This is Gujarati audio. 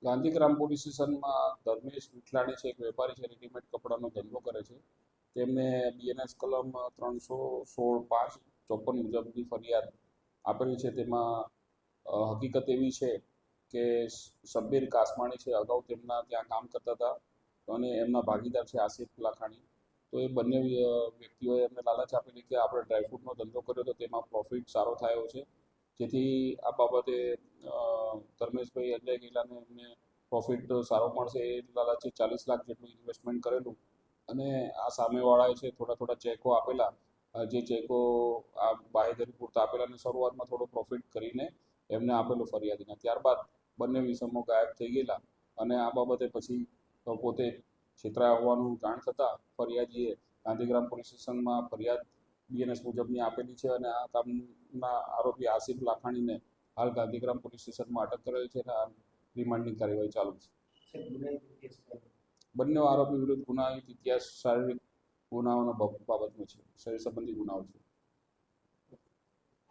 ગાંધીગ્રામ પોલીસ સ્ટેશનમાં ધર્મેશ વિઠલાણી છે, એક વેપારી છે, રેડીમેડ કપડાનો ધંધો કરે છે. તેમને બીએનએસ કલમ 316(5) 54 મુજબની ફરિયાદ આપેલી છે. તેમાં હકીકત એવી છે કે શબ્બીર કાસમાણી છે, અગાઉ તેમના ત્યાં કામ કરતા હતા અને એમના ભાગીદાર છે આસિફ લાખાણી. તો એ બંને વ્યક્તિઓએ એમને લાલચ આપેલી કે આપણે ડ્રાયફ્રૂટનો ધંધો કર્યો તો તેમાં પ્રોફિટ સારો થયો છે, જેથી આ બાબતે ધર્મેશભાઈ અજય ગીલાને એમને પ્રોફિટ સારો મળશે એ લાલચે 40 લાખ જેટલું ઇન્વેસ્ટમેન્ટ કરેલું અને આ સામેવાળાએ છે થોડા ચેકો આપેલા, જે ચેકો આ બાહેધરી પૂરતા આપેલા અને શરૂઆતમાં થોડો પ્રોફિટ કરીને એમને આપેલું ફરિયાદીને. ત્યારબાદ બંને વિષમો ગાયબ થઈ ગયેલા અને આ બાબતે પછી પોતે છેતરાયા હોવાનું જાણ થતાં ફરિયાદીએ ગાંધીગ્રામ પોલીસ સ્ટેશનમાં ફરિયાદ બીએનએસ મુજબની આપેલી છે અને આ કામના આરોપી આસિફ લાખાણીને હાલ ગાંધીગ્રામ પોલીસ સ્ટેશનમાં અટક કરેલ છે અને આ રિમાન્ડની કાર્યવાહી ચાલુ છે. બંને આરોપી વિરુદ્ધ ગુનાહિત ઇતિહાસ શારીરિક ગુનાઓના બાબતનો છે, શરીર સંબંધી ગુનાઓ છે.